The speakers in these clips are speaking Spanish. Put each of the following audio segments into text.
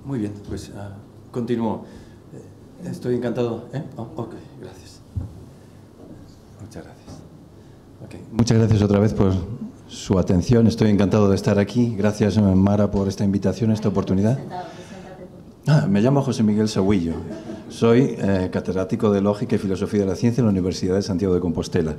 Muy bien, pues continúo. Estoy encantado. Ok, gracias. Muchas gracias. Okay. Muchas gracias otra vez por su atención. Estoy encantado de estar aquí. Gracias, Mara, por esta invitación, esta oportunidad. Me llamo José Miguel Sahuillo. Soy catedrático de Lógica y Filosofía de la Ciencia en la Universidad de Santiago de Compostela.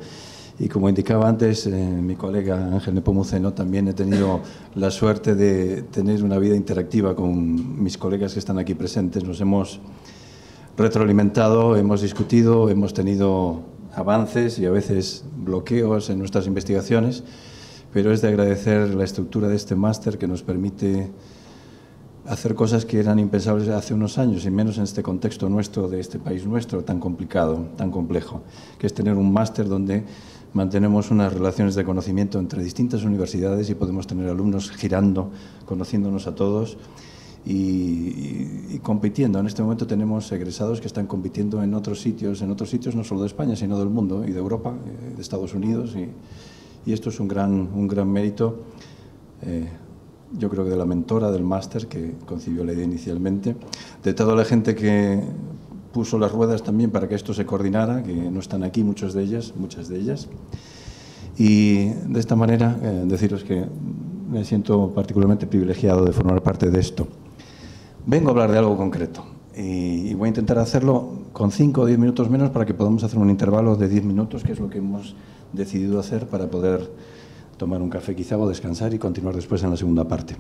Y como indicaba antes mi colega Ángel Nepomuceno, también he tenido la suerte de tener una vida interactiva con mis colegas que están aquí presentes. Nos hemos retroalimentado, hemos discutido, hemos tenido avances y a veces bloqueos en nuestras investigaciones, pero es de agradecer la estructura de este máster que nos permite hacer cosas que eran impensables hace unos años, y menos en este contexto nuestro, de este país nuestro, tan complicado, tan complejo, que es tener un máster donde mantenemos unas relaciones de conocimiento entre distintas universidades y podemos tener alumnos girando, conociéndonos a todos y compitiendo. En este momento tenemos egresados que están compitiendo en otros sitios no solo de España, sino del mundo y de Europa, de Estados Unidos, y esto es un gran mérito. Yo creo que de la mentora del máster que concibió la idea inicialmente, de toda la gente que puso las ruedas también para que esto se coordinara, que no están aquí muchas de ellas, y de esta manera deciros que me siento particularmente privilegiado de formar parte de esto. Vengo a hablar de algo concreto y voy a intentar hacerlo con 5 o 10 minutos menos para que podamos hacer un intervalo de 10 minutos, que es lo que hemos decidido hacer para poder tomar un café quizá o descansar y continuar después en la segunda parte.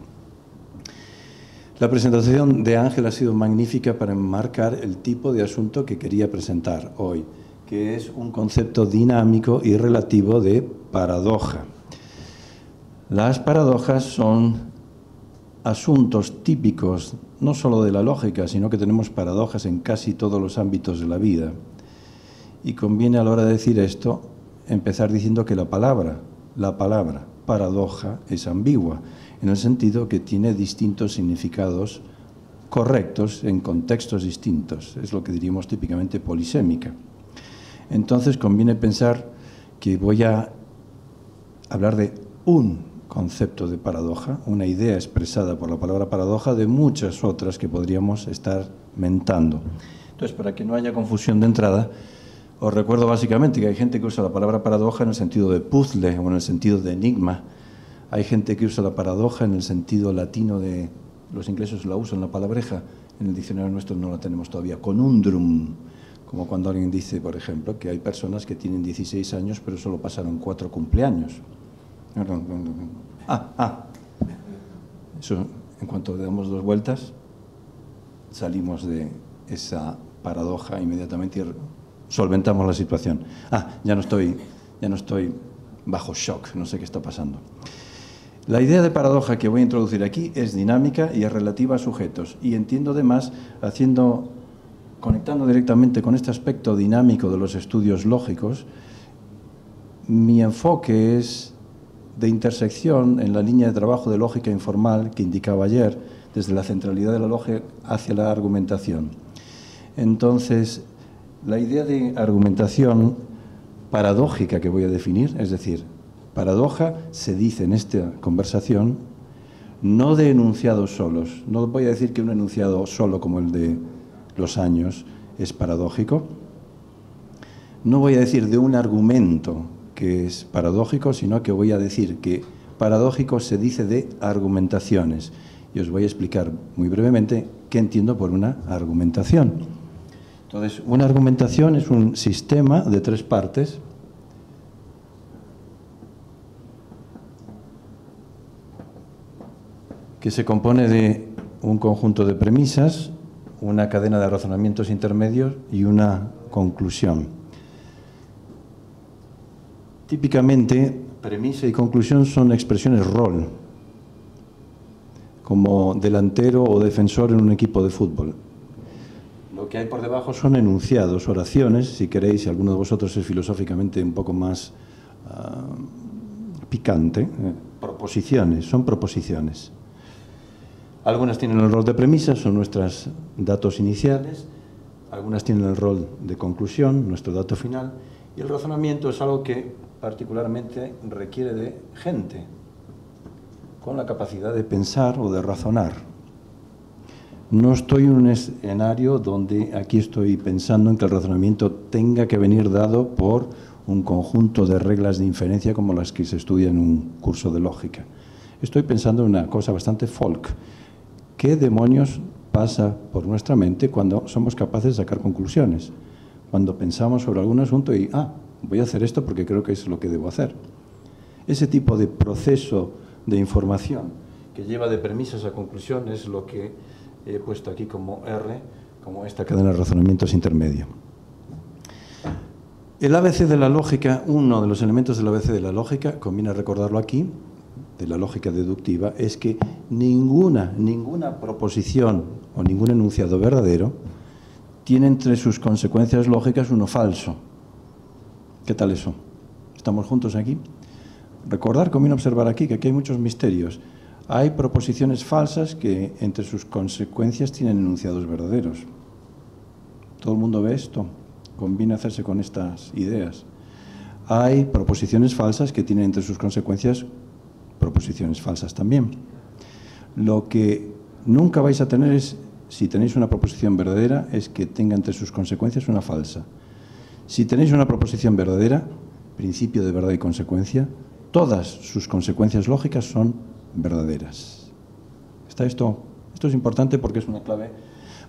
La presentación de Ángel ha sido magnífica para enmarcar el tipo de asunto que quería presentar hoy, que es un concepto dinámico y relativo de paradoja. Las paradojas son asuntos típicos no solo de la lógica, sino que tenemos paradojas en casi todos los ámbitos de la vida. Y conviene a la hora de decir esto empezar diciendo que la palabra paradoja es ambigua, en el sentido que tiene distintos significados correctos en contextos distintos. Es lo que diríamos típicamente polisémica. Entonces conviene pensar que voy a hablar de un concepto de paradoja, una idea expresada por la palabra paradoja, de muchas otras que podríamos estar mentando. Entonces, para que no haya confusión de entrada, os recuerdo básicamente que hay gente que usa la palabra paradoja en el sentido de puzzle o en el sentido de enigma. Hay gente que usa la paradoja en el sentido latino de... Los ingleses la usan, la palabreja. En el diccionario nuestro no la tenemos todavía. Conundrum. Como cuando alguien dice, por ejemplo, que hay personas que tienen 16 años pero solo pasaron 4 cumpleaños. Eso, en cuanto le damos 2 vueltas, salimos de esa paradoja inmediatamente y solventamos la situación. Ya no estoy bajo shock, no sé qué está pasando. La idea de paradoja que voy a introducir aquí es dinámica y es relativa a sujetos. Y entiendo además, conectando directamente con este aspecto dinámico de los estudios lógicos, mi enfoque es de intersección en la línea de trabajo de lógica informal que indicaba ayer, desde la centralidad de la lógica hacia la argumentación. Entonces, la idea de argumentación paradójica que voy a definir, es decir, paradoja se dice en esta conversación no de enunciados solos. No voy a decir que un enunciado solo como el de los años es paradójico. No voy a decir de un argumento que es paradójico, sino que voy a decir que paradójico se dice de argumentaciones. Y os voy a explicar muy brevemente qué entiendo por una argumentación. Entonces, una argumentación es un sistema de 3 partes que se compone de un conjunto de premisas, una cadena de razonamientos intermedios y una conclusión. Típicamente, premisa y conclusión son expresiones rol, como delantero o defensor en un equipo de fútbol. Lo que hay por debajo son enunciados, oraciones, si queréis, si alguno de vosotros es filosóficamente un poco más picante, proposiciones, son proposiciones. Algunas tienen el rol de premisas, son nuestros datos iniciales, algunas tienen el rol de conclusión, nuestro dato final, y el razonamiento es algo que particularmente requiere de gente con la capacidad de pensar o de razonar. No estoy en un escenario donde aquí estoy pensando en que el razonamiento tenga que venir dado por un conjunto de reglas de inferencia como las que se estudian en un curso de lógica. Estoy pensando en una cosa bastante folk. ¿Qué demonios pasa por nuestra mente cuando somos capaces de sacar conclusiones? Cuando pensamos sobre algún asunto y, voy a hacer esto porque creo que es lo que debo hacer. Ese tipo de proceso de información que lleva de premisas a conclusión es lo que he puesto aquí como R, como esta cadena de razonamientos intermedio. El ABC de la lógica, uno de los elementos del ABC de la lógica, conviene recordarlo aquí, de la lógica deductiva, es que ninguna proposición o ningún enunciado verdadero tiene entre sus consecuencias lógicas uno falso. ¿Qué tal eso? ¿Estamos juntos aquí? Recordar, conviene observar aquí que aquí hay muchos misterios. Hay proposiciones falsas que entre sus consecuencias tienen enunciados verdaderos. ¿Todo el mundo ve esto? Conviene hacerse con estas ideas. Hay proposiciones falsas que tienen entre sus consecuencias proposiciones falsas también. Lo que nunca vais a tener es, si tenéis una proposición verdadera, es que tenga entre sus consecuencias una falsa. Si tenéis una proposición verdadera, principio de verdad y consecuencia, todas sus consecuencias lógicas son verdaderas. ¿Está esto? Esto es importante porque es una clave.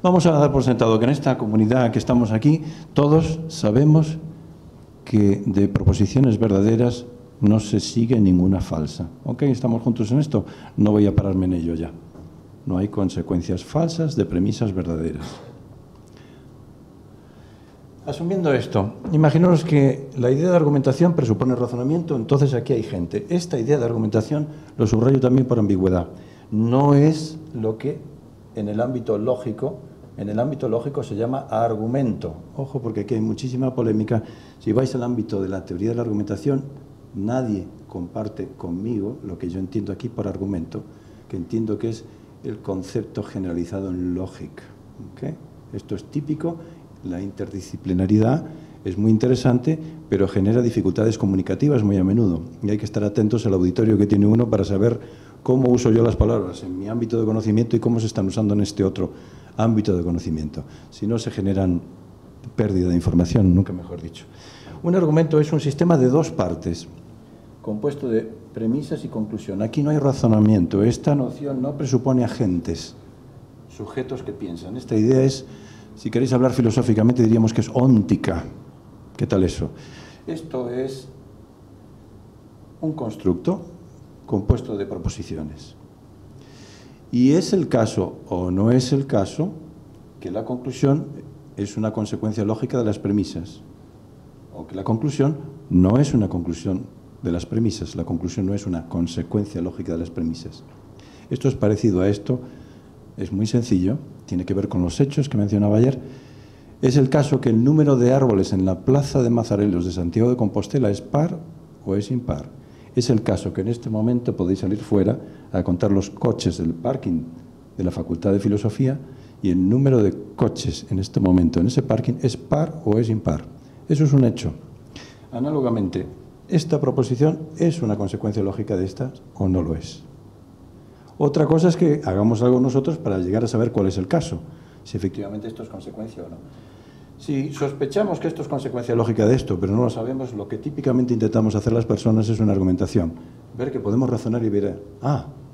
Vamos a dar por sentado que en esta comunidad que estamos aquí, todos sabemos que de proposiciones verdaderas no se sigue ninguna falsa. ¿Ok? ¿Estamos juntos en esto? No voy a pararme en ello ya. No hay consecuencias falsas de premisas verdaderas. Asumiendo esto, imaginaos que la idea de argumentación presupone razonamiento, entonces aquí hay gente. Esta idea de argumentación lo subrayo también por ambigüedad. No es lo que en el ámbito lógico se llama argumento. Ojo, porque aquí hay muchísima polémica. Si vais al ámbito de la teoría de la argumentación, nadie comparte conmigo lo que yo entiendo aquí por argumento, que entiendo que es el concepto generalizado en lógica. ¿Okay? Esto es típico. La interdisciplinaridad es muy interesante, pero genera dificultades comunicativas muy a menudo. Y hay que estar atentos al auditorio que tiene uno para saber cómo uso yo las palabras en mi ámbito de conocimiento y cómo se están usando en este otro ámbito de conocimiento. Si no, se generan pérdida de información, nunca mejor dicho. Un argumento es un sistema de dos partes, compuesto de premisas y conclusión. Aquí no hay razonamiento. Esta noción no presupone agentes, sujetos que piensan. Esta idea es, si queréis hablar filosóficamente, diríamos que es óntica. ¿Qué tal eso? Esto es un constructo compuesto de proposiciones. Y es el caso, o no es el caso, que la conclusión es una consecuencia lógica de las premisas, o que la conclusión no es una conclusión de las premisas, la conclusión no es una consecuencia lógica de las premisas. Esto es parecido a esto, es muy sencillo, tiene que ver con los hechos que mencionaba ayer. Es el caso que el número de árboles en la plaza de Mazarelos de Santiago de Compostela es par o es impar. Es el caso que en este momento podéis salir fuera a contar los coches del parking de la Facultad de Filosofía y el número de coches en este momento en ese parking es par o es impar. Eso es un hecho. Análogamente, esta proposición es una consecuencia lógica de esta o no lo es. Otra cosa es que hagamos algo nosotros para llegar a saber cuál es el caso, si efectivamente esto es consecuencia o no. Si sospechamos que esto es consecuencia lógica de esto, pero no lo sabemos, lo que típicamente intentamos hacer las personas es una argumentación. Ver que podemos razonar y ver,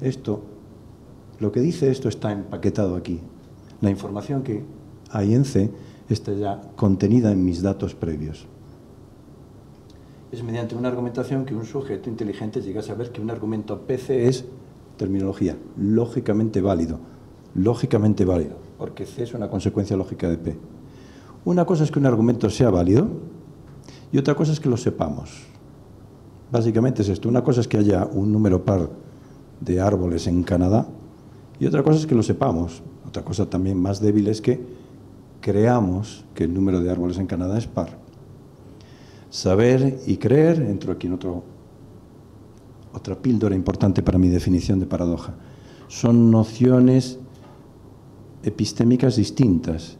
esto, lo que dice esto está empaquetado aquí. La información que hay en C está ya contenida en mis datos previos. Es mediante una argumentación que un sujeto inteligente llega a saber que un argumento PC es terminología, lógicamente válido, porque C es una consecuencia lógica de P. Una cosa es que un argumento sea válido y otra cosa es que lo sepamos. Básicamente es esto. Una cosa es que haya un número par de árboles en Canadá y otra cosa es que lo sepamos. Otra cosa también más débil es que creamos que el número de árboles en Canadá es par. Saber y creer, entro aquí en otra píldora importante para mi definición de paradoja. Son nociones epistémicas distintas.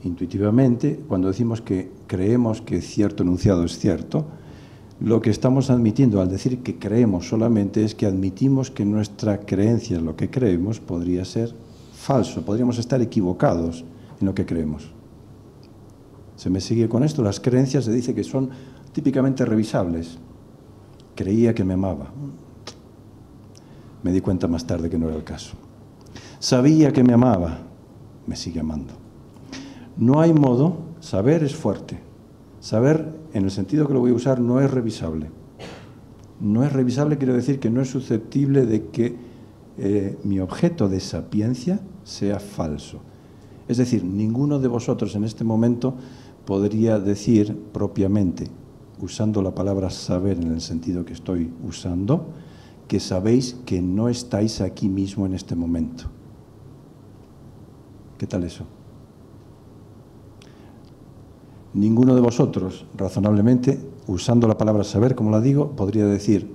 Intuitivamente, cuando decimos que creemos que cierto enunciado es cierto, lo que estamos admitiendo al decir que creemos solamente es que admitimos que nuestra creencia en lo que creemos podría ser falso, podríamos estar equivocados en lo que creemos. Se me sigue con esto, las creencias se dice que son típicamente revisables. Creía que me amaba. Me di cuenta más tarde que no era el caso. Sabía que me amaba. Me sigue amando. No hay modo, saber es fuerte. Saber, en el sentido que lo voy a usar, no es revisable. No es revisable quiere decir que no es susceptible de que mi objeto de sapiencia sea falso. Es decir, ninguno de vosotros en este momento podría decir propiamente, usando la palabra saber en el sentido que estoy usando, que sabéis que no estáis aquí mismo en este momento. ¿Qué tal eso? Ninguno de vosotros, razonablemente, usando la palabra saber, como la digo, podría decir,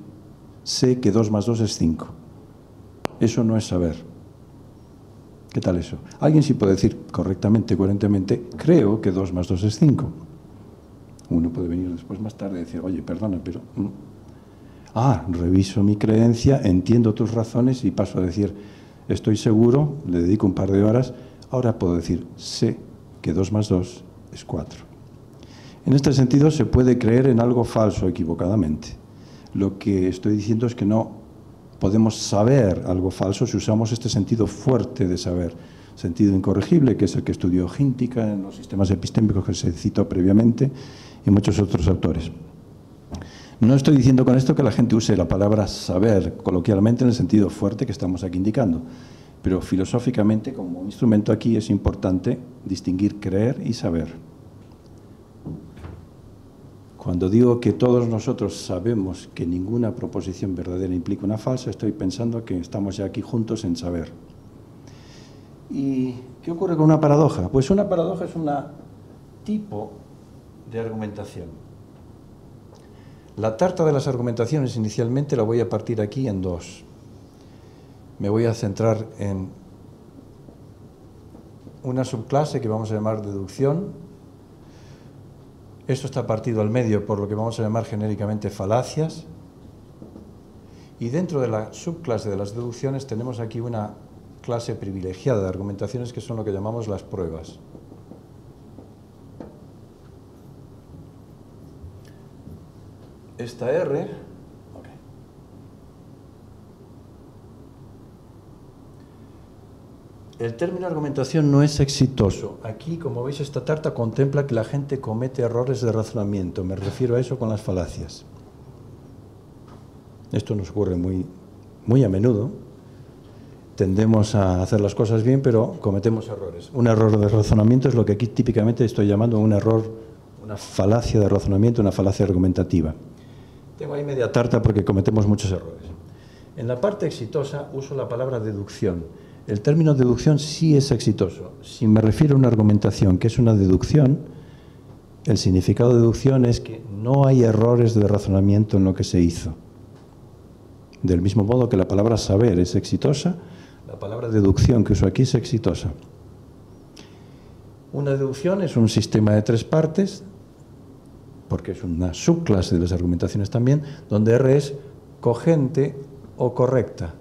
sé que 2 más 2 es 5. Eso no es saber. ¿Qué tal eso? Alguien sí puede decir correctamente, coherentemente, creo que 2 más 2 es 5. Uno puede venir después más tarde y decir, oye, perdona, pero... reviso mi creencia, entiendo tus razones y paso a decir, estoy seguro, le dedico un par de horas, ahora puedo decir, sé que 2 más 2 es 4. En este sentido se puede creer en algo falso equivocadamente. Lo que estoy diciendo es que no podemos saber algo falso si usamos este sentido fuerte de saber, sentido incorregible, que es el que estudió Gíntica en los sistemas epistémicos que se citó previamente y muchos otros autores. No estoy diciendo con esto que la gente use la palabra saber coloquialmente en el sentido fuerte que estamos aquí indicando, pero filosóficamente, como instrumento aquí, es importante distinguir creer y saber. Cuando digo que todos nosotros sabemos que ninguna proposición verdadera implica una falsa, estoy pensando que estamos ya aquí juntos en saber. ¿Y qué ocurre con una paradoja? Pues una paradoja es un tipo de argumentación. La tarta de las argumentaciones inicialmente la voy a partir aquí en 2. Me voy a centrar en una subclase que vamos a llamar deducción. Esto está partido al medio por lo que vamos a llamar genéricamente falacias. Y dentro de la subclase de las deducciones tenemos aquí una clase privilegiada de argumentaciones que son lo que llamamos las pruebas. Esta R, el término argumentación no es exitoso. Aquí, como veis, esta tarta contempla que la gente comete errores de razonamiento. Me refiero a eso con las falacias. Esto nos ocurre muy a menudo. Tendemos a hacer las cosas bien, pero cometemos errores. Un error de razonamiento es lo que aquí típicamente estoy llamando un error, una falacia de razonamiento, una falacia argumentativa. Tengo ahí media tarta porque cometemos muchos errores. En la parte exitosa uso la palabra deducción. El término deducción sí es exitoso. Si me refiero a una argumentación que es una deducción, el significado de deducción es que no hay errores de razonamiento en lo que se hizo. Del mismo modo que la palabra saber es exitosa, la palabra deducción que uso aquí es exitosa. Una deducción es un sistema de 3 partes, porque es una subclase de las argumentaciones también, donde R es cogente o correcta.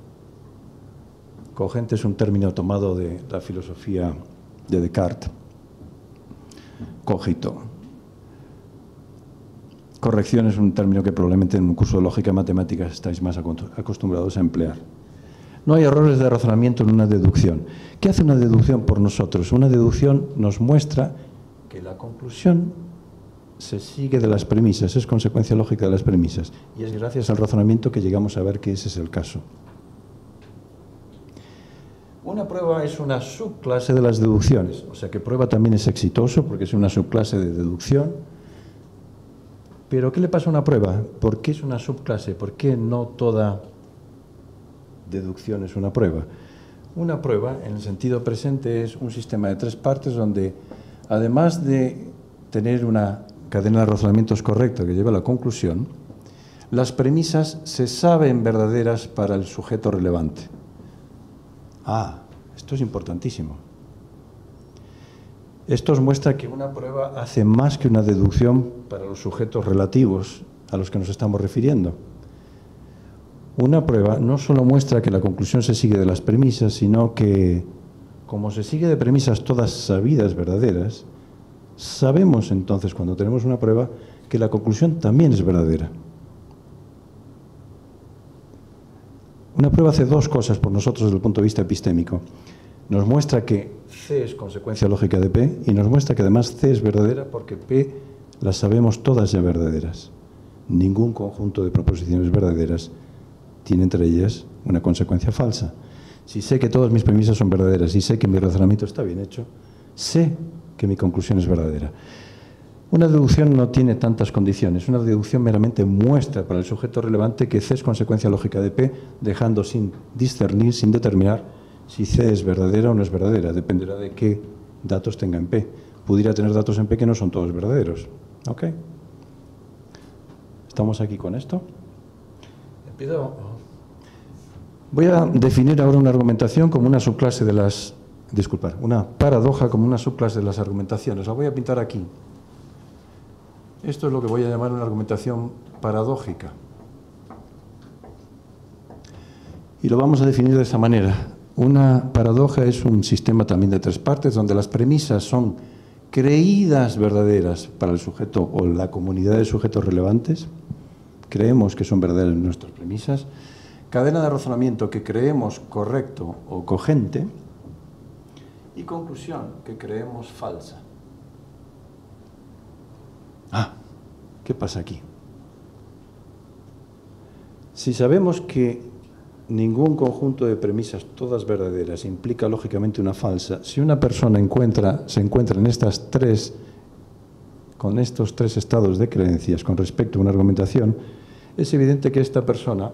Cogente es un término tomado de la filosofía de Descartes. Cogito. Corrección es un término que probablemente en un curso de lógica y matemáticas estáis más acostumbrados a emplear. No hay errores de razonamiento en una deducción. ¿Qué hace una deducción por nosotros? Una deducción nos muestra que la conclusión se sigue de las premisas, es consecuencia lógica de las premisas. Y es gracias al razonamiento que llegamos a ver que ese es el caso. Una prueba es una subclase de las deducciones, o sea que prueba también es exitoso porque es una subclase de deducción. Pero ¿qué le pasa a una prueba? ¿Por qué es una subclase? ¿Por qué no toda deducción es una prueba? Una prueba, en el sentido presente, es un sistema de 3 partes donde, además de tener una cadena de razonamientos correcta que lleva a la conclusión, las premisas se saben verdaderas para el sujeto relevante. Esto es importantísimo. Esto os muestra que una prueba hace más que una deducción para los sujetos relativos a los que nos estamos refiriendo. Una prueba no solo muestra que la conclusión se sigue de las premisas, sino que como se sigue de premisas todas sabidas verdaderas, sabemos entonces, cuando tenemos una prueba, que la conclusión también es verdadera. Una prueba hace dos cosas por nosotros desde el punto de vista epistémico. Nos muestra que C es consecuencia lógica de P y nos muestra que además C es verdadera porque P las sabemos todas ya verdaderas. Ningún conjunto de proposiciones verdaderas tiene entre ellas una consecuencia falsa. Si sé que todas mis premisas son verdaderas y sé que mi razonamiento está bien hecho, sé que mi conclusión es verdadera. Una deducción no tiene tantas condiciones. Una deducción meramente muestra para el sujeto relevante que C es consecuencia lógica de P, dejando sin discernir, sin determinar si C es verdadera o no es verdadera. Dependerá de qué datos tenga en P. Pudiera tener datos en P que no son todos verdaderos. ¿Ok? ¿Estamos aquí con esto? Voy a definir ahora una argumentación como una subclase de las... Disculpad, una paradoja como una subclase de las argumentaciones. La voy a pintar aquí. Esto es lo que voy a llamar una argumentación paradójica. Y lo vamos a definir de esa manera. Una paradoja es un sistema también de tres partes, donde las premisas son creídas verdaderas para el sujeto o la comunidad de sujetos relevantes. Creemos que son verdaderas nuestras premisas. Cadena de razonamiento que creemos correcto o cogente. Y conclusión que creemos falsa. ¿Qué pasa aquí? Si sabemos que ningún conjunto de premisas, todas verdaderas, implica lógicamente una falsa, si una persona se encuentra en con estos tres estados de creencias con respecto a una argumentación, es evidente que esta persona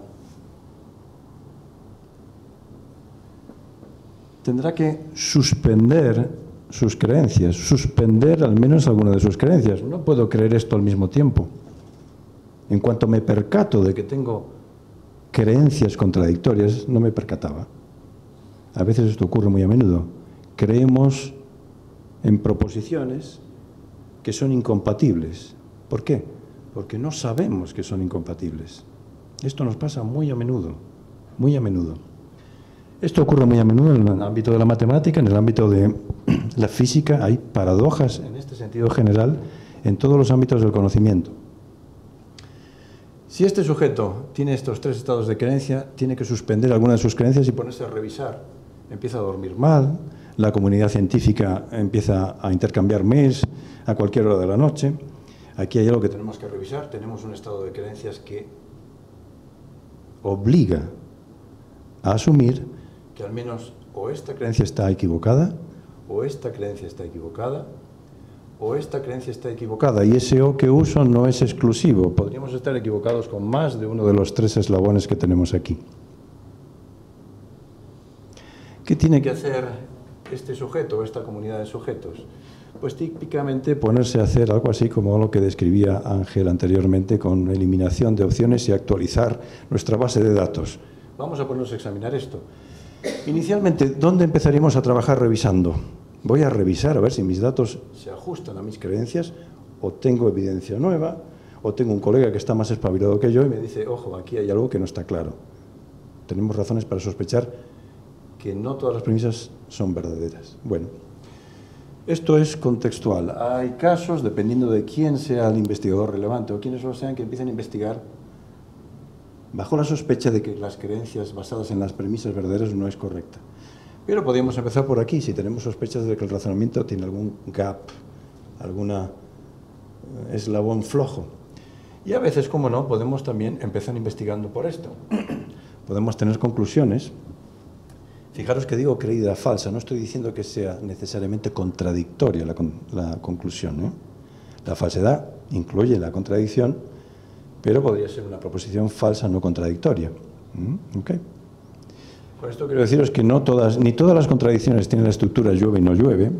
tendrá que suspender sus creencias, suspender al menos alguna de sus creencias. No puedo creer esto al mismo tiempo. En cuanto me percato de que tengo creencias contradictorias, no me percataba. A veces esto ocurre muy a menudo. Creemos en proposiciones que son incompatibles. ¿Por qué? Porque no sabemos que son incompatibles. Esto nos pasa muy a menudo, muy a menudo. Esto ocurre muy a menudo en el ámbito de la matemática, en el ámbito de la física. Hay paradojas en este sentido general en todos los ámbitos del conocimiento. Si este sujeto tiene estos tres estados de creencia, tiene que suspender alguna de sus creencias y ponerse a revisar. Empieza a dormir mal, la comunidad científica empieza a intercambiar mails a cualquier hora de la noche. Aquí hay algo que tenemos que revisar. Tenemos un estado de creencias que obliga a asumir que al menos o esta creencia está equivocada, o esta creencia está equivocada, o esta creencia está equivocada. Y ese o que uso no es exclusivo. Podríamos estar equivocados con más de uno de los tres eslabones que tenemos aquí. ¿Qué tiene que hacer este sujeto o esta comunidad de sujetos? Pues típicamente ponerse a hacer algo así como lo que describía Ángel anteriormente, con eliminación de opciones y actualizar nuestra base de datos. Vamos a ponernos a examinar esto. Inicialmente, ¿dónde empezaríamos a trabajar revisando? Voy a revisar a ver si mis datos se ajustan a mis creencias, o tengo evidencia nueva, o tengo un colega que está más espabilado que yo y me dice, ojo, aquí hay algo que no está claro. Tenemos razones para sospechar que no todas las premisas son verdaderas. Bueno, esto es contextual. Hay casos, dependiendo de quién sea el investigador relevante o quiénes lo sean, que empiecen a investigar bajo la sospecha de que las creencias basadas en las premisas verdaderas no es correcta. Pero podríamos empezar por aquí, si tenemos sospechas de que el razonamiento tiene algún gap, alguna eslabón flojo. Y a veces, como no, podemos también empezar investigando por esto. Podemos tener conclusiones. Fijaros que digo creída falsa, no estoy diciendo que sea necesariamente contradictoria la conclusión, ¿eh? La falsedad incluye la contradicción, pero podría ser una proposición falsa no contradictoria. ¿Okay? Con esto quiero deciros que ni todas las contradicciones tienen la estructura llueve y no llueve.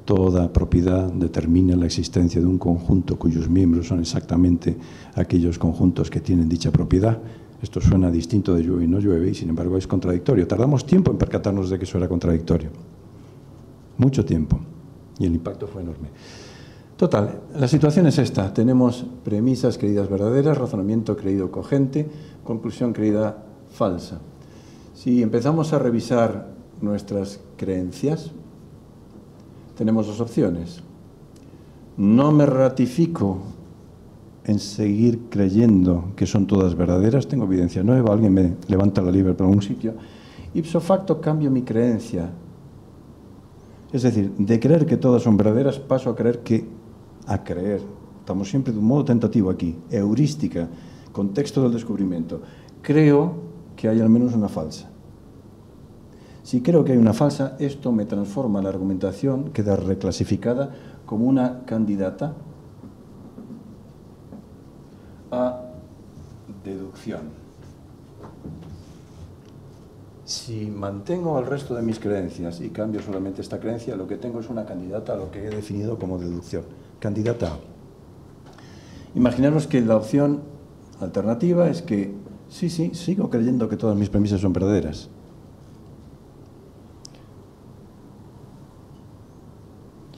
Toda propiedad determina la existencia de un conjunto cuyos miembros son exactamente aquellos conjuntos que tienen dicha propiedad. Esto suena distinto de llueve y no llueve y sin embargo es contradictorio. Tardamos tiempo en percatarnos de que eso era contradictorio. Mucho tiempo. Y el impacto fue enorme. Total, la situación es esta. Tenemos premisas creídas verdaderas, razonamiento creído cogente, conclusión creída falsa. Si empezamos a revisar nuestras creencias, tenemos dos opciones. No me ratifico en seguir creyendo que son todas verdaderas, tengo evidencia nueva, alguien me levanta la liebre por algún sitio, ipso facto cambio mi creencia. Es decir, de creer que todas son verdaderas paso a creer, estamos siempre de un modo tentativo aquí, heurística, contexto del descubrimiento. Creo que hay al menos una falsa. Si creo que hay una falsa, esto me transforma la argumentación, queda reclasificada como una candidata a deducción. Si mantengo el resto de mis creencias y cambio solamente esta creencia, lo que tengo es una candidata a lo que he definido como deducción. Candidata A. Imaginaros que la opción alternativa es que sí, sigo creyendo que todas mis premisas son verdaderas.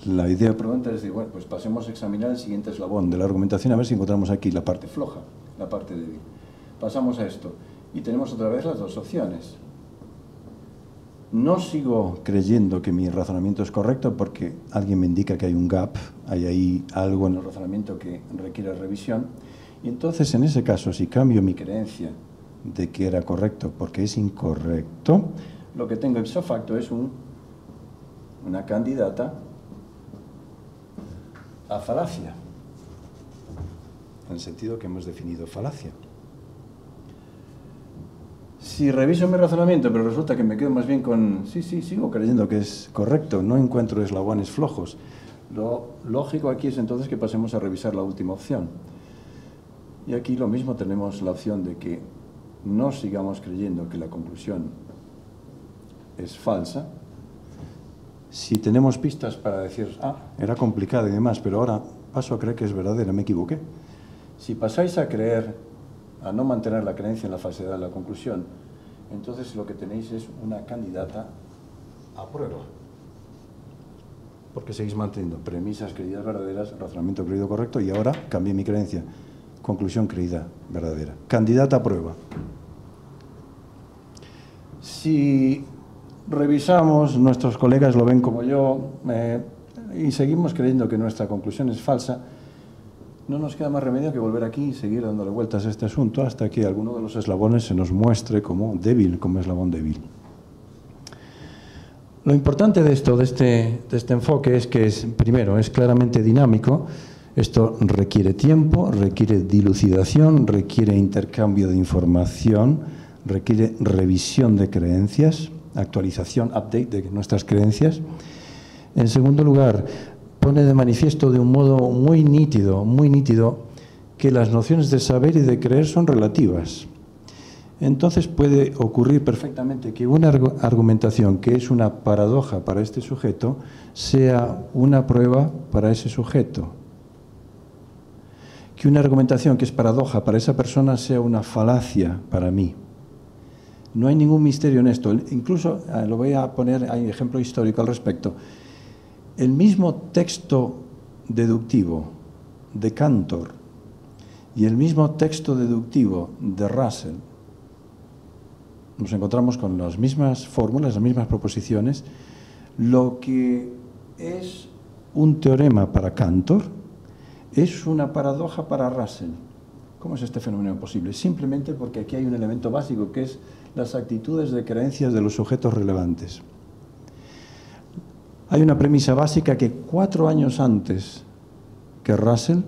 La idea pronta es decir, bueno, pues pasemos a examinar el siguiente eslabón de la argumentación, a ver si encontramos aquí la parte floja, la parte débil. Pasamos a esto y tenemos otra vez las dos opciones. No sigo creyendo que mi razonamiento es correcto porque alguien me indica que hay un gap, hay ahí algo en el razonamiento que requiere revisión. Y entonces, en ese caso, si cambio mi creencia de que era correcto porque es incorrecto, lo que tengo ipso facto es una candidata a falacia, en el sentido que hemos definido falacia. Si reviso mi razonamiento, pero resulta que me quedo más bien con sí, sigo creyendo que es correcto, no encuentro eslabones flojos, lo lógico aquí es entonces que pasemos a revisar la última opción. Y aquí lo mismo, tenemos la opción de que no sigamos creyendo que la conclusión es falsa. Si tenemos pistas para decir, era complicada y demás, pero ahora paso a creer que es verdadera, me equivoqué. Si pasáis a no mantener la creencia en la falsedad de la conclusión, entonces lo que tenéis es una candidata a prueba. Porque seguís manteniendo premisas creídas verdaderas, razonamiento creído correcto, y ahora cambié mi creencia. Conclusión creída verdadera. Candidata a prueba. Si revisamos, nuestros colegas lo ven como yo, y seguimos creyendo que nuestra conclusión es falsa, no nos queda más remedio que volver aquí y seguir dándole vueltas a este asunto hasta que alguno de los eslabones se nos muestre como débil, como eslabón débil. Lo importante de esto, de este enfoque, es que primero, es claramente dinámico. Esto requiere tiempo, requiere dilucidación, requiere intercambio de información, requiere revisión de creencias, actualización, update de nuestras creencias. En segundo lugar, pone de manifiesto de un modo muy nítido, que las nociones de saber y de creer son relativas. Entonces puede ocurrir perfectamente que una argumentación que es una paradoja para este sujeto sea una prueba para ese sujeto. Que una argumentación que es paradoja para esa persona sea una falacia para mí. No hay ningún misterio en esto. Incluso, lo voy a poner, hay ejemplo histórico al respecto. El mismo texto deductivo de Cantor y el mismo texto deductivo de Russell, nos encontramos con las mismas fórmulas, las mismas proposiciones. Lo que es un teorema para Cantor es una paradoja para Russell. ¿Cómo es este fenómeno posible? Simplemente porque aquí hay un elemento básico que es las actitudes de creencias de los sujetos relevantes. Hay una premisa básica que 4 años antes que Russell,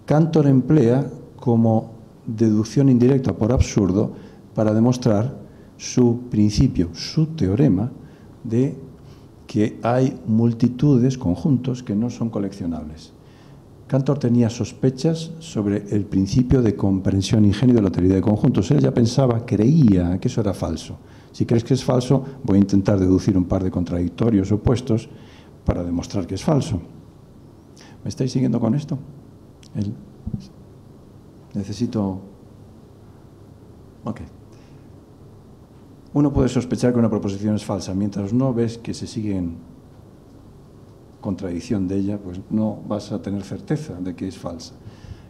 Cantor emplea como deducción indirecta por absurdo para demostrar su principio, su teorema de que hay multitudes, conjuntos, que no son coleccionables. Cantor tenía sospechas sobre el principio de comprensión ingenua de la teoría de conjuntos. Él ya creía que eso era falso. Si crees que es falso, voy a intentar deducir un par de contradictorios opuestos para demostrar que es falso. ¿Me estáis siguiendo con esto? Necesito... Ok. Uno puede sospechar que una proposición es falsa. Mientras no ves que se sigue en contradicción de ella, pues no vas a tener certeza de que es falsa.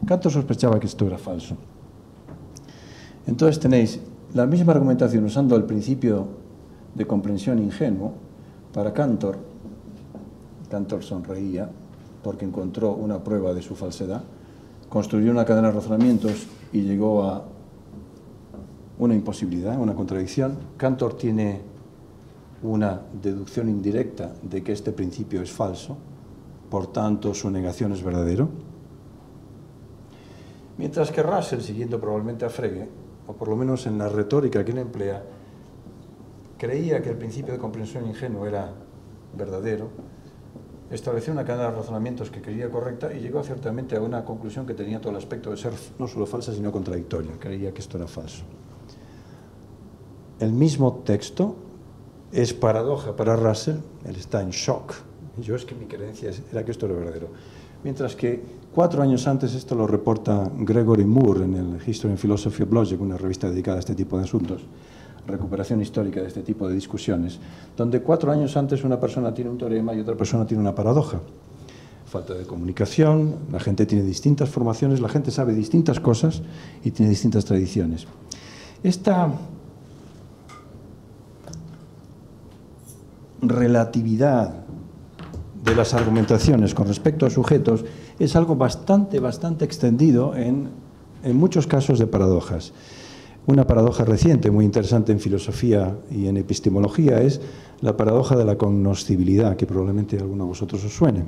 Cantor sospechaba que esto era falso. Entonces tenéis la misma argumentación usando el principio de comprensión ingenuo para Cantor. Cantor sonreía porque encontró una prueba de su falsedad, construyó una cadena de razonamientos y llegó a una imposibilidad, una contradicción. Cantor tiene una deducción indirecta de que este principio es falso, por tanto su negación es verdadero. Mientras que Russell, siguiendo probablemente a Frege, o por lo menos en la retórica que él emplea, creía que el principio de comprensión ingenuo era verdadero, estableció una cadena de razonamientos que creía correcta y llegó ciertamente a una conclusión que tenía todo el aspecto de ser no solo falsa, sino contradictoria. Creía que esto era falso. El mismo texto es paradoja para Russell, él está en shock. Yo es que mi creencia era que esto era verdadero. Mientras que 4 años antes, esto lo reporta Gregory Moore en el History and Philosophy of Logic, una revista dedicada a este tipo de asuntos, recuperación histórica de este tipo de discusiones, donde 4 años antes una persona tiene un teorema y otra persona tiene una paradoja. Falta de comunicación, la gente tiene distintas formaciones, la gente sabe distintas cosas y tiene distintas tradiciones. Esta relatividad de las argumentaciones con respecto a sujetos es algo bastante extendido en muchos casos de paradojas. Una paradoja reciente, muy interesante en filosofía y en epistemología, es la paradoja de la cognoscibilidad, que probablemente a alguno de vosotros os suene.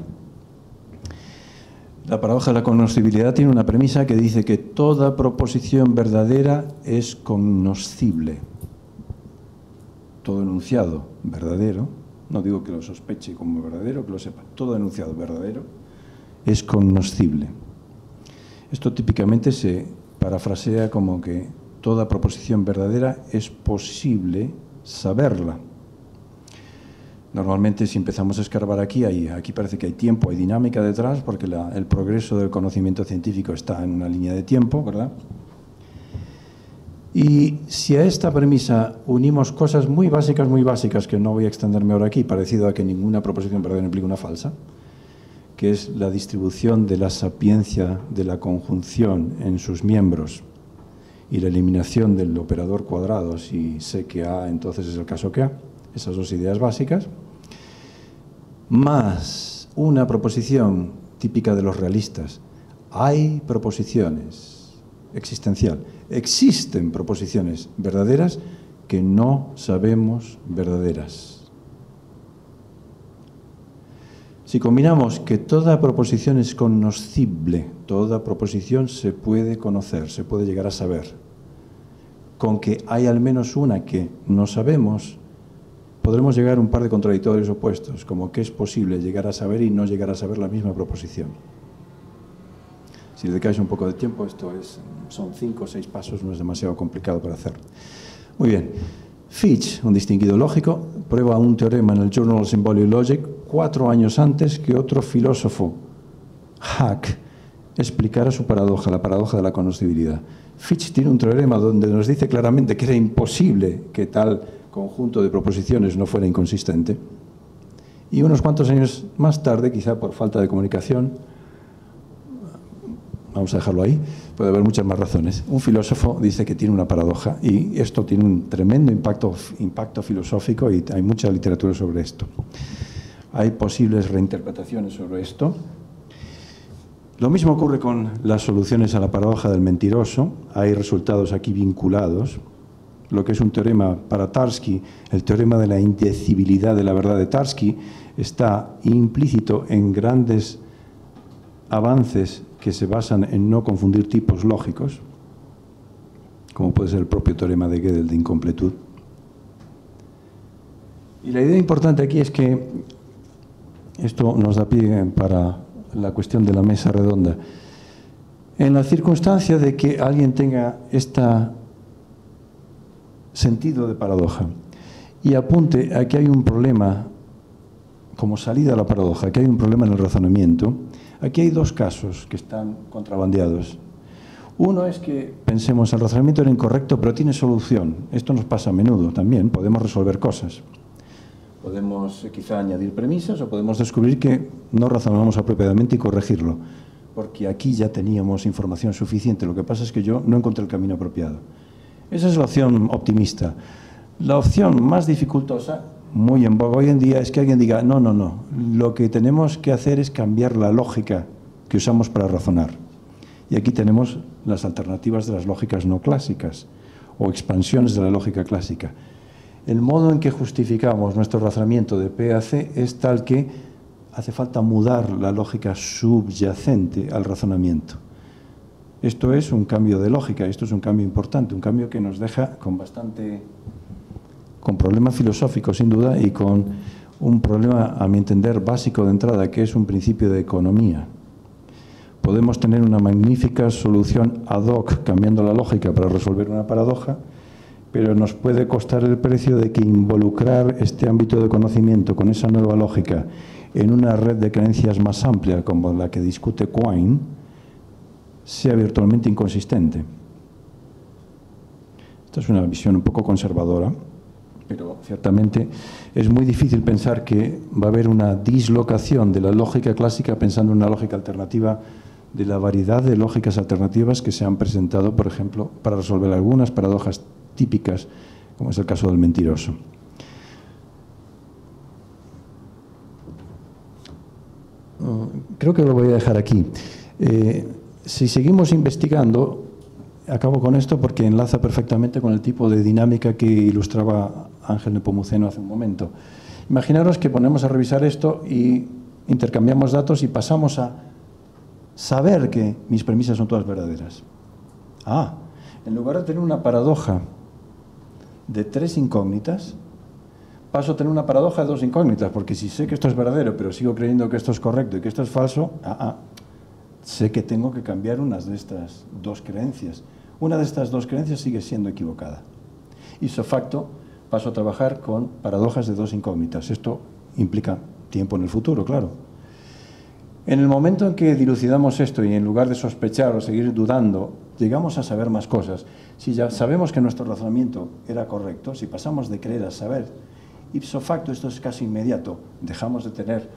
La paradoja de la cognoscibilidad tiene una premisa que dice que toda proposición verdadera es cognoscible. Todo enunciado verdadero, no digo que lo sospeche como verdadero, que lo sepa, todo enunciado verdadero es cognoscible. Esto típicamente se parafrasea como que toda proposición verdadera es posible saberla. Normalmente, si empezamos a escarbar aquí parece que hay tiempo, hay dinámica detrás, porque el progreso del conocimiento científico está en una línea de tiempo, ¿verdad? Y si a esta premisa unimos cosas muy básicas, que no voy a extenderme ahora aquí, parecido a que ninguna proposición verdadera implica una falsa, que es la distribución de la sapiencia de la conjunción en sus miembros y la eliminación del operador cuadrado, si sé que A, entonces es el caso que A, esas 2 ideas básicas, más una proposición típica de los realistas. Hay proposiciones existencial. Existen proposiciones verdaderas que no sabemos verdaderas. Si combinamos que toda proposición es cognoscible, toda proposición se puede conocer, se puede llegar a saber, con que hay al menos una que no sabemos, podremos llegar a un par de contradictorios opuestos, como que es posible llegar a saber y no llegar a saber la misma proposición. Si dedicáis un poco de tiempo, son 5 o 6 pasos, no es demasiado complicado para hacer. Muy bien. Fitch, un distinguido lógico, prueba un teorema en el Journal of Symbolic Logic 4 años antes que otro filósofo, Hack, explicara su paradoja, la paradoja de la cognoscibilidad. Fitch tiene un teorema donde nos dice claramente que era imposible que tal conjunto de proposiciones no fuera inconsistente. Y unos cuantos años más tarde, quizá por falta de comunicación, vamos a dejarlo ahí, puede haber muchas más razones, un filósofo dice que tiene una paradoja y esto tiene un tremendo impacto filosófico y hay mucha literatura sobre esto. Hay posibles reinterpretaciones sobre esto. Lo mismo ocurre con las soluciones a la paradoja del mentiroso. Hay resultados aquí vinculados. Lo que es un teorema para Tarski, el teorema de la indecibilidad de la verdad de Tarski, está implícito en grandes avances que se basan en no confundir tipos lógicos, como puede ser el propio teorema de Gödel de incompletud. Y la idea importante aquí es que esto nos da pie para la cuestión de la mesa redonda. En la circunstancia de que alguien tenga este sentido de paradoja y apunte a que hay un problema, como salida a la paradoja, que hay un problema en el razonamiento, aquí hay 2 casos que están contrabandeados. Uno es que pensemos, el razonamiento era incorrecto, pero tiene solución. Esto nos pasa a menudo también, podemos resolver cosas. Podemos quizá añadir premisas o podemos descubrir que no razonamos apropiadamente y corregirlo, porque aquí ya teníamos información suficiente. Lo que pasa es que yo no encontré el camino apropiado. Esa es la opción optimista. La opción más dificultosa, muy en boga hoy en día, es que alguien diga, no, no, no, lo que tenemos que hacer es cambiar la lógica que usamos para razonar. Y aquí tenemos las alternativas de las lógicas no clásicas o expansiones de la lógica clásica. El modo en que justificamos nuestro razonamiento de P a C es tal que hace falta mudar la lógica subyacente al razonamiento. Esto es un cambio de lógica, esto es un cambio importante, un cambio que nos deja con problemas filosóficos sin duda y con un problema, a mi entender, básico de entrada, que es un principio de economía. Podemos tener una magnífica solución ad hoc cambiando la lógica para resolver una paradoja, pero nos puede costar el precio de que involucrar este ámbito de conocimiento con esa nueva lógica en una red de creencias más amplia como la que discute Quine sea virtualmente inconsistente. Esta es una visión un poco conservadora, pero ciertamente es muy difícil pensar que va a haber una dislocación de la lógica clásica pensando en una lógica alternativa de la variedad de lógicas alternativas que se han presentado, por ejemplo, para resolver algunas paradojas típicas, como es el caso del mentiroso. Creo que lo voy a dejar aquí. Si seguimos investigando, acabo con esto porque enlaza perfectamente con el tipo de dinámica que ilustraba Ángel Nepomuceno hace un momento. Imaginaros que ponemos a revisar esto y intercambiamos datos y pasamos a saber que mis premisas son todas verdaderas. En lugar de tener una paradoja de 3 incógnitas, paso a tener una paradoja de 2 incógnitas, porque si sé que esto es verdadero, pero sigo creyendo que esto es correcto y que esto es falso, sé que tengo que cambiar una de estas 2 creencias. Una de estas 2 creencias sigue siendo equivocada. Ipso facto, paso a trabajar con paradojas de 2 incógnitas. Esto implica tiempo en el futuro, claro. En el momento en que dilucidamos esto y en lugar de sospechar o seguir dudando, llegamos a saber más cosas. Si ya sabemos que nuestro razonamiento era correcto, si pasamos de creer a saber, ipso facto esto es casi inmediato. Dejamos de tener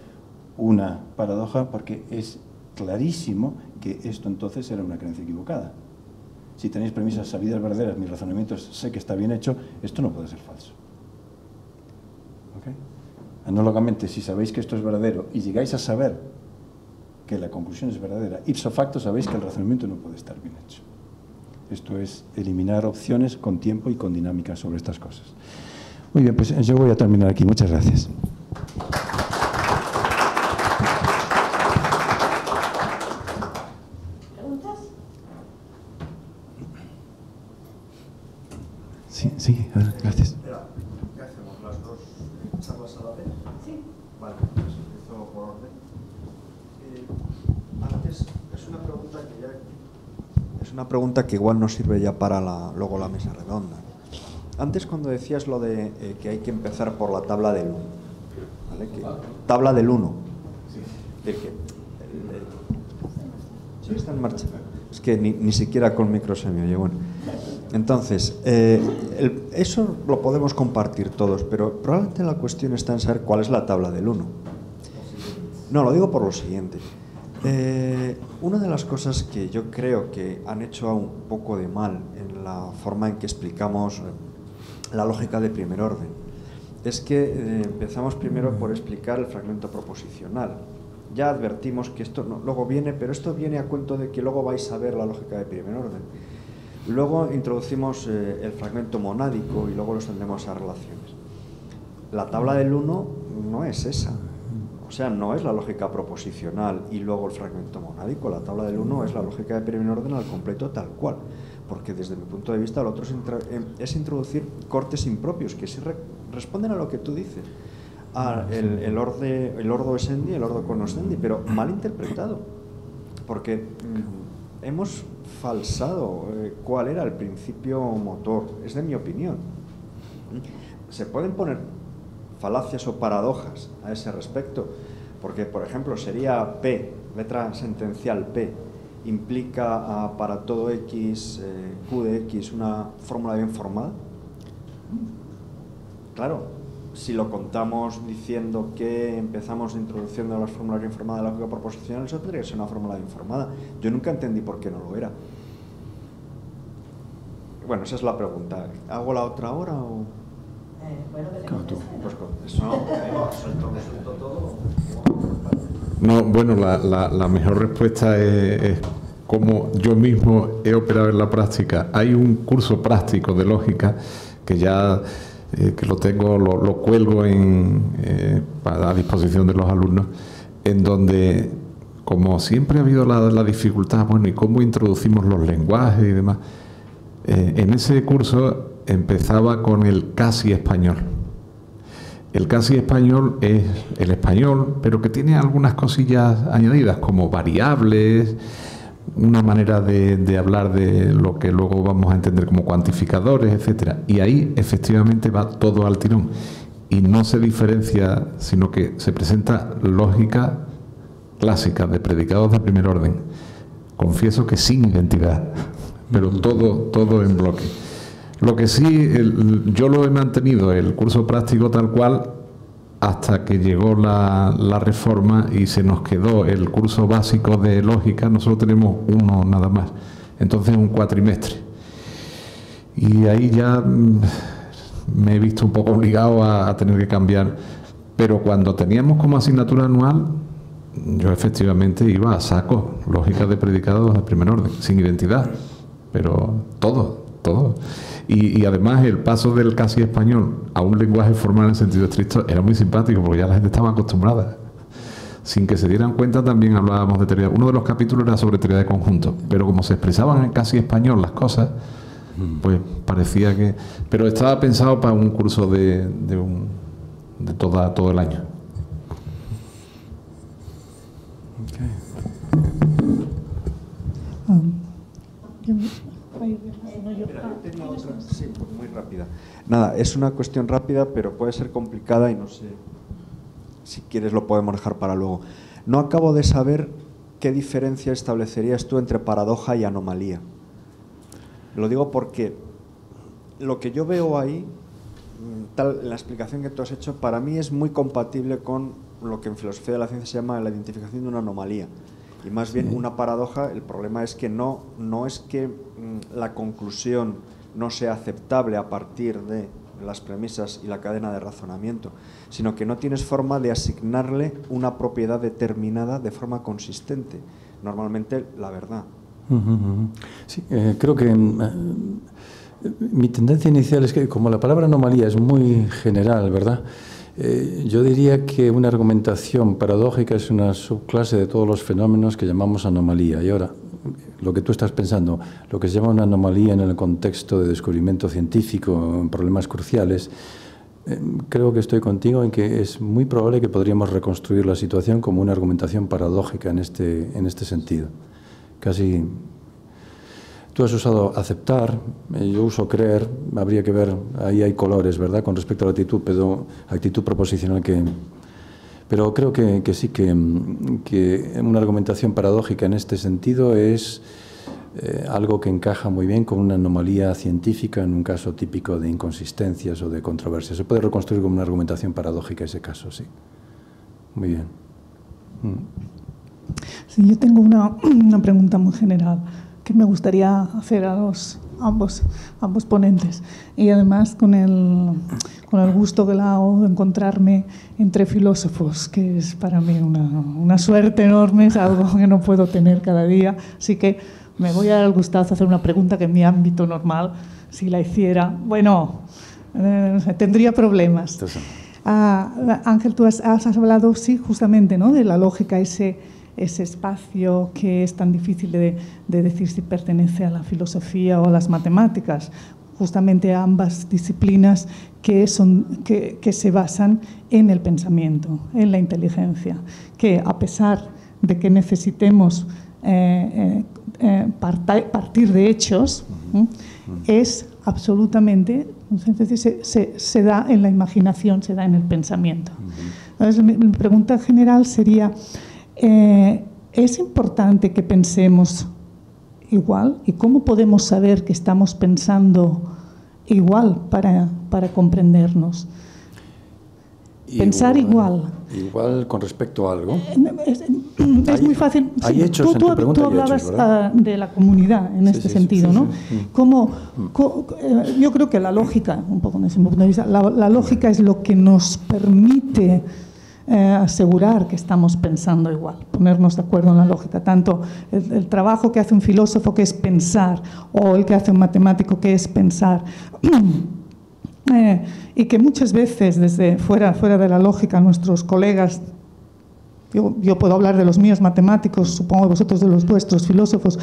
una paradoja porque es clarísimo que esto entonces era una creencia equivocada. Si tenéis premisas sabidas verdaderas, mis razonamientos sé que está bien hecho, esto no puede ser falso. ¿Okay? Análogamente, si sabéis que esto es verdadero y llegáis a saber que la conclusión es verdadera, ipso facto sabéis que el razonamiento no puede estar bien hecho. Esto es eliminar opciones con tiempo y con dinámica sobre estas cosas. Muy bien, pues yo voy a terminar aquí. Muchas gracias. ¿Preguntas? Sí, gracias. Espera, ¿qué hacemos? ¿Las 2 charlas a la vez? Sí. Vale, pues empiezo por orden. Antes, es una pregunta que igual nos sirve ya para luego la mesa redonda. Antes cuando decías lo de que hay que empezar por la tabla del 1, ¿vale? Tabla del 1. Sí. Sí, está en marcha. Es que ni siquiera con micro se me oye. Bueno. Entonces, eso lo podemos compartir todos, pero probablemente la cuestión está en saber cuál es la tabla del 1. No, lo digo por lo siguiente. Una de las cosas que yo creo que han hecho un poco de mal en la forma en que explicamos la lógica de primer orden es que empezamos primero por explicar el fragmento proposicional. Ya advertimos que esto luego viene, pero esto viene a cuento de que luego vais a ver la lógica de primer orden. Luego introducimos el fragmento monádico y luego lo extendemos a relaciones. La tabla del 1 no es esa. O sea, no es la lógica proposicional y luego el fragmento monádico. La tabla del 1 es la lógica de primer orden al completo tal cual. Porque desde mi punto de vista lo otro es introducir cortes impropios que sí responden a lo que tú dices. El ordo essendi, el ordo cognoscendi, pero mal interpretado. Porque hemos falsado cuál era el principio motor. Es de mi opinión. Se pueden poner falacias o paradojas a ese respecto, porque por ejemplo sería P, letra sentencial P, implica para todo X, Q de X, una fórmula bien formada. Claro, si lo contamos diciendo que empezamos introduciendo las fórmulas bien formadas de la lógica proposicional, eso tendría que ser una fórmula bien formada. Yo nunca entendí por qué no lo era. Bueno, esa es la pregunta. ¿Hago la otra ahora o...? Pues con eso, suelto todo. No, bueno, la mejor respuesta es como yo mismo he operado en la práctica. Hay un curso práctico de lógica que ya que lo tengo, lo cuelgo a disposición de los alumnos, en donde, como siempre ha habido la dificultad, bueno, ¿y cómo introducimos los lenguajes y demás? En ese curso empezaba con el casi español. El casi español es el español, pero que tiene algunas cosillas añadidas, como variables, una manera de hablar de lo que luego vamos a entender como cuantificadores, etcétera. Y ahí efectivamente va todo al tirón. Y no se diferencia, sino que se presenta lógica clásica de predicados de primer orden. Confieso que sin identidad, pero todo en bloque. Lo que sí, yo lo he mantenido, el curso práctico tal cual, hasta que llegó la reforma y se nos quedó el curso básico de lógica. Nosotros tenemos uno nada más, entonces un cuatrimestre. Y ahí ya me he visto un poco obligado a tener que cambiar. Pero cuando teníamos como asignatura anual, yo efectivamente iba a saco, lógica de predicados de primer orden, sin identidad, pero todo. Y además el paso del casi español a un lenguaje formal en sentido estricto era muy simpático, porque ya la gente estaba acostumbrada. Sin que se dieran cuenta, también hablábamos de teoría. Uno de los capítulos era sobre teoría de conjuntos, pero como se expresaban en casi español las cosas, pues parecía que... Pero estaba pensado para un curso de todo el año. Sí, muy rápida. Nada, es una cuestión rápida, pero puede ser complicada y no sé, si quieres lo podemos dejar para luego. No acabo de saber qué diferencia establecerías tú entre paradoja y anomalía. Lo digo porque lo que yo veo ahí, en la explicación que tú has hecho, para mí es muy compatible con lo que en filosofía de la ciencia se llama la identificación de una anomalía. Y más bien una paradoja, el problema es que no es que la conclusión no sea aceptable a partir de las premisas y la cadena de razonamiento, sino que no tienes forma de asignarle una propiedad determinada de forma consistente, normalmente la verdad. Sí, creo que mi tendencia inicial es que, como la palabra anomalía es muy general, ¿verdad? Yo diría que una argumentación paradójica es una subclase de todos los fenómenos que llamamos anomalía. Y ahora, lo que tú estás pensando, lo que se llama una anomalía en el contexto de descubrimiento científico, en problemas cruciales, creo que estoy contigo en que es muy probable que podríamos reconstruir la situación como una argumentación paradójica en este sentido. Casi... Tú has usado aceptar, yo uso creer, habría que ver, ahí hay colores, ¿verdad?, con respecto a la actitud, pero actitud proposicional pero creo que sí, que una argumentación paradójica en este sentido es algo que encaja muy bien con una anomalía científica en un caso típico de inconsistencias o de controversias. Se puede reconstruir como una argumentación paradójica ese caso, sí. Muy bien. Sí, yo tengo una pregunta muy general que me gustaría hacer a ambos ponentes, y además con el gusto que le hago de encontrarme entre filósofos, que es para mí una suerte enorme, es algo que no puedo tener cada día, así que me voy a dar el gustazo de hacer una pregunta que en mi ámbito normal, si la hiciera, bueno, tendría problemas. Ángel, tú has hablado, sí, justamente, ¿no?, de la lógica, ese espacio que es tan difícil de decir si pertenece a la filosofía o a las matemáticas, justamente ambas disciplinas que se basan en el pensamiento, en la inteligencia, que a pesar de que necesitemos partir de hechos, es absolutamente, se da en la imaginación, se da en el pensamiento. Entonces, mi pregunta general sería, ¿es importante que pensemos igual? ¿Y cómo podemos saber que estamos pensando igual para comprendernos? Pensar igual. Igual con respecto a algo. Es muy fácil. Hay hechos en tu pregunta, tú hablabas de la comunidad en este sentido, ¿no? Yo creo que la lógica, un poco en ese punto de vista, la lógica es lo que nos permite asegurar que estamos pensando igual, ponernos de acuerdo en la lógica. Tanto el trabajo que hace un filósofo, que es pensar, o el que hace un matemático, que es pensar. Y que muchas veces desde fuera de la lógica nuestros colegas, yo puedo hablar de los míos matemáticos, supongo vosotros de los vuestros filósofos,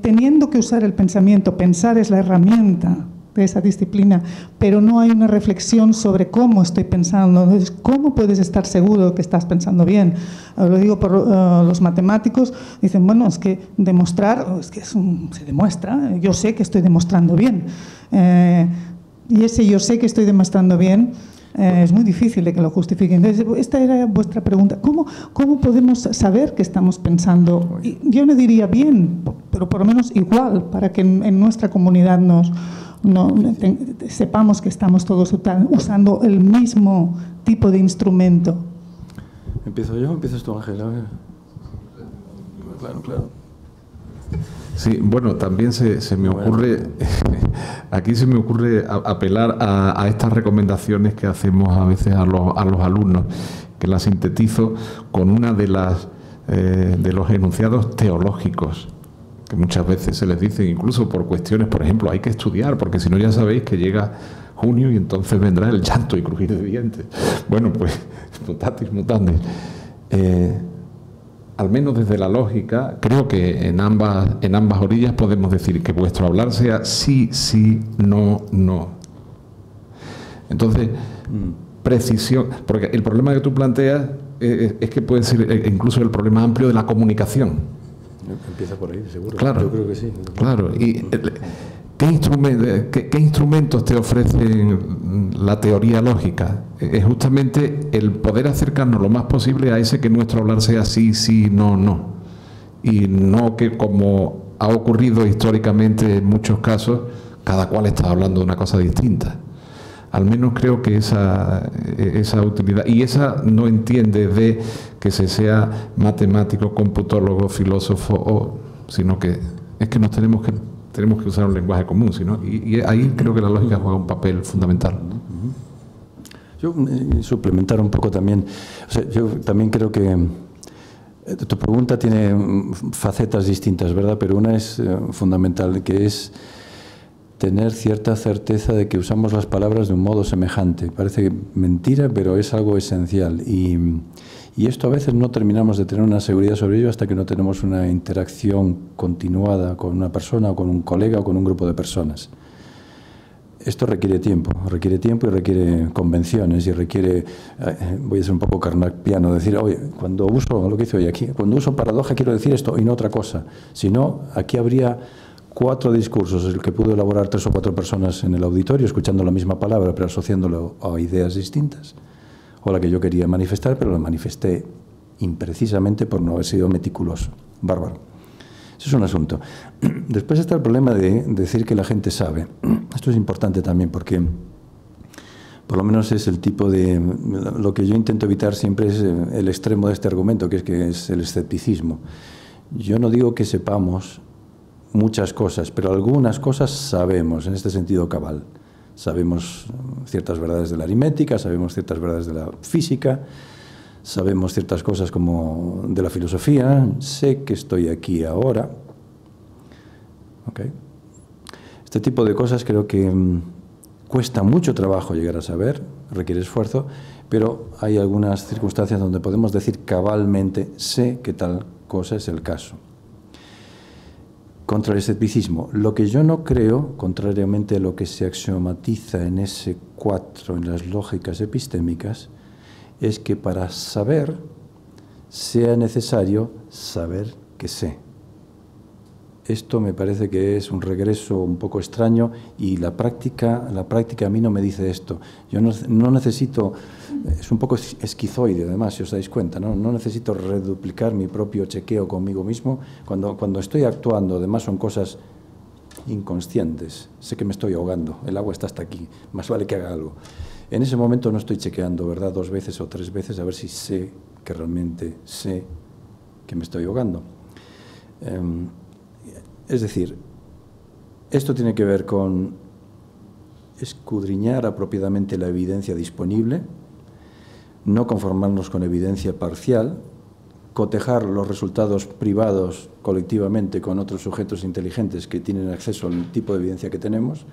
teniendo que usar el pensamiento, pensar es la herramienta de esa disciplina, pero no hay una reflexión sobre cómo estoy pensando. Entonces, ¿cómo puedes estar seguro de que estás pensando bien? Lo digo por los matemáticos, dicen, bueno, es que demostrar, es que se demuestra, yo sé que estoy demostrando bien. Y ese yo sé que estoy demostrando bien, es muy difícil de que lo justifiquen. Entonces, esta era vuestra pregunta. ¿Cómo podemos saber que estamos pensando? Yo no diría bien, pero por lo menos igual, para que en nuestra comunidad sepamos que estamos todos usando el mismo tipo de instrumento. ¿Empiezo yo o empiezas tú, Ángel? Claro. Sí, bueno, también se me ocurre, aquí se me ocurre apelar a estas recomendaciones que hacemos a veces a los alumnos, que las sintetizo con una de los enunciados teológicos, que muchas veces se les dice, incluso por cuestiones, por ejemplo, hay que estudiar, porque si no ya sabéis que llega junio y entonces vendrá el llanto y crujir de dientes. Bueno, pues, mutatis mutandis. Al menos desde la lógica, creo que en ambas orillas podemos decir que vuestro hablar sea sí, sí, no, no. Entonces, precisión, porque el problema que tú planteas es que puede ser incluso el problema amplio de la comunicación. Empieza por ahí, seguro. Claro, yo creo que sí. Claro, y ¿qué instrumentos te ofrecen la teoría lógica? Es justamente el poder acercarnos lo más posible a ese que nuestro hablar sea sí, sí, no, no. Y no que, como ha ocurrido históricamente en muchos casos, cada cual está hablando de una cosa distinta. Al menos creo que esa utilidad, y esa no entiende de que se sea matemático, computólogo, filósofo, sino que es que tenemos que usar un lenguaje común, ¿no? Y ahí creo que la lógica juega un papel fundamental. Yo suplementar un poco también. O sea, yo también creo que tu pregunta tiene facetas distintas, ¿verdad? Pero una es fundamental, que es tener cierta certeza de que usamos las palabras de un modo semejante. Parece mentira, pero es algo esencial. Y esto a veces no terminamos de tener una seguridad sobre ello hasta que no tenemos una interacción continuada con una persona o con un colega o con un grupo de personas. Esto requiere tiempo y requiere convenciones y requiere, voy a ser un poco carnapiano, decir, oye, cuando uso, lo que hice hoy aquí, cuando uso paradoja quiero decir esto y no otra cosa. Si no, aquí habría 4 discursos, el que pudo elaborar 3 o 4 personas en el auditorio, escuchando la misma palabra, pero asociándolo a ideas distintas, o la que yo quería manifestar, pero la manifesté imprecisamente por no haber sido meticuloso. Bárbaro. Eso es un asunto. Después está el problema de decir que la gente sabe. Esto es importante también porque, por lo menos es el tipo de... Lo que yo intento evitar siempre es el extremo de este argumento, que es el escepticismo. Yo no digo que sepamos muchas cosas, pero algunas cosas sabemos, en este sentido cabal. Sabemos ciertas verdades de la aritmética, sabemos ciertas verdades de la física, sabemos ciertas cosas como de la filosofía, sé que estoy aquí ahora. ¿Okay? Este tipo de cosas creo que cuesta mucho trabajo llegar a saber, requiere esfuerzo, pero hay algunas circunstancias donde podemos decir cabalmente, sé que tal cosa es el caso. Contra el escepticismo, lo que yo no creo, contrariamente a lo que se axiomatiza en ese 4, en las lógicas epistémicas, es que para saber sea necesario saber que sé. Esto me parece que es un regreso un poco extraño y la práctica a mí no me dice esto. Yo no necesito, es un poco esquizoide además, si os dais cuenta, ¿no? No necesito reduplicar mi propio chequeo conmigo mismo. Cuando estoy actuando, además son cosas inconscientes. Sé que me estoy ahogando, el agua está hasta aquí, más vale que haga algo. En ese momento no estoy chequeando, ¿verdad?, 2 veces o 3 veces a ver si sé que realmente sé que me estoy ahogando. Es decir, esto tiene que ver con escudriñar apropiadamente la evidencia disponible, no conformarnos con evidencia parcial, cotejar los resultados privados colectivamente con otros sujetos inteligentes que tienen acceso al tipo de evidencia que tenemos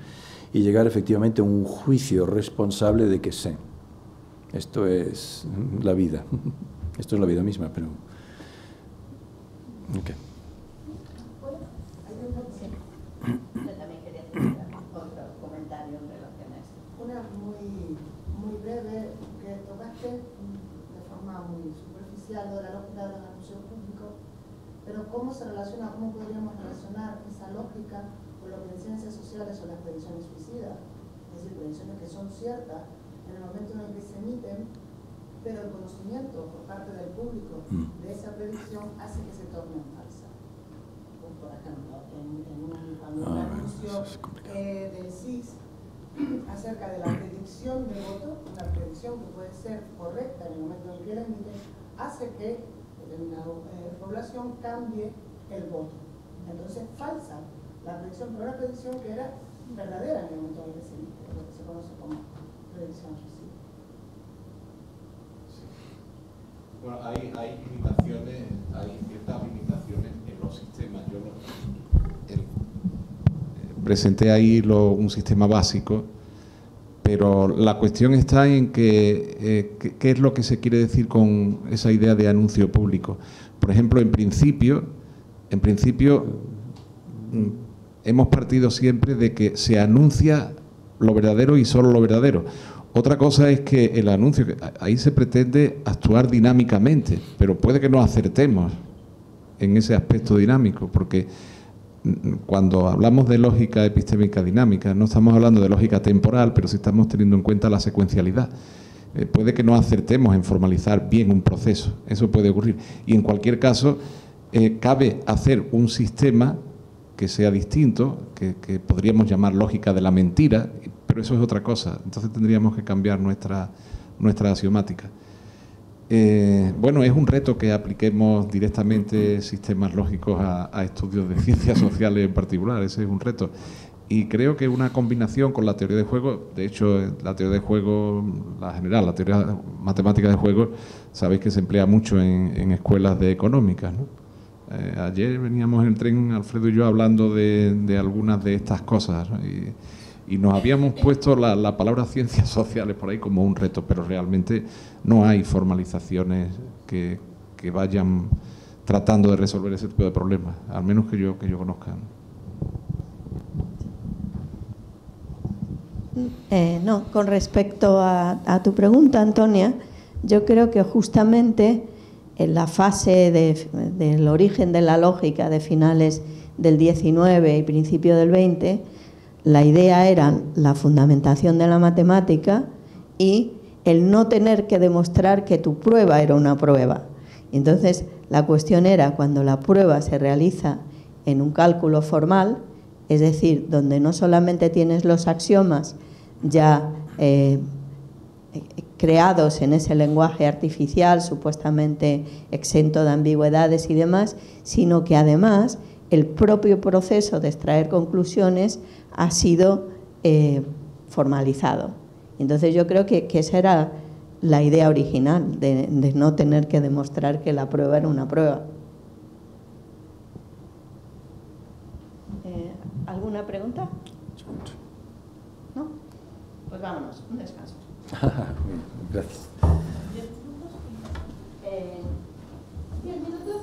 y llegar efectivamente a un juicio responsable de que sé. Esto es la vida. Esto es la vida misma, pero... Okay. Yo también quería hacer otro comentario en relación a esto. Una muy breve, que tocaste de forma muy superficial lo de la lógica del anuncio público, pero ¿cómo se relaciona, cómo podríamos relacionar esa lógica con lo que en ciencias sociales son las predicciones suicidas? Es decir, predicciones que son ciertas en el momento en el que se emiten, pero el conocimiento por parte del público de esa predicción hace que se torne falsa. Por ejemplo, cuando un anuncio del CIS acerca de la predicción del voto, una predicción que puede ser correcta en el momento en el que la emite, hace que determinada población cambie el voto. Entonces, falsa la predicción, pero una predicción que era verdadera en el momento en el que se emite, lo que se conoce como predicción suicida. Bueno, hay limitaciones, hay ciertas limitaciones en los sistemas. Yo presenté ahí un sistema básico, pero la cuestión está en qué es lo que se quiere decir con esa idea de anuncio público. Por ejemplo, en principio hemos partido siempre de que se anuncia lo verdadero y solo lo verdadero. Otra cosa es que el anuncio, ahí se pretende actuar dinámicamente, pero puede que no acertemos en ese aspecto dinámico, porque cuando hablamos de lógica epistémica dinámica, no estamos hablando de lógica temporal, pero sí estamos teniendo en cuenta la secuencialidad. Puede que no acertemos en formalizar bien un proceso, eso puede ocurrir. Y en cualquier caso, cabe hacer un sistema que sea distinto, que podríamos llamar lógica de la mentira, pero eso es otra cosa. Entonces tendríamos que cambiar nuestra axiomática. Bueno, es un reto que apliquemos directamente sistemas lógicos a estudios de ciencias sociales en particular, ese es un reto. Y creo que una combinación con la teoría de juegos, de hecho, la teoría de juegos, la general, la teoría matemática de juegos, sabéis que se emplea mucho en escuelas de económicas, ¿no? Ayer veníamos en el tren, Alfredo y yo, hablando de algunas de estas cosas, ¿no? Y nos habíamos puesto la palabra ciencias sociales por ahí como un reto, pero realmente no hay formalizaciones que vayan tratando de resolver ese tipo de problemas, al menos que yo conozca, ¿no? No, con respecto a tu pregunta, Antonia, yo creo que justamente en la fase del origen de la lógica de finales del 19 y principio del 20, la idea era la fundamentación de la matemática y el no tener que demostrar que tu prueba era una prueba. Entonces, la cuestión era cuando la prueba se realiza en un cálculo formal, es decir, donde no solamente tienes los axiomas ya creados en ese lenguaje artificial, supuestamente exento de ambigüedades y demás, sino que además el propio proceso de extraer conclusiones ha sido formalizado. Entonces yo creo que esa era la idea original, de no tener que demostrar que la prueba era una prueba. ¿Alguna pregunta? ¿No? Pues vámonos, un descanso. Gracias. 10 minutos. 10 minutos.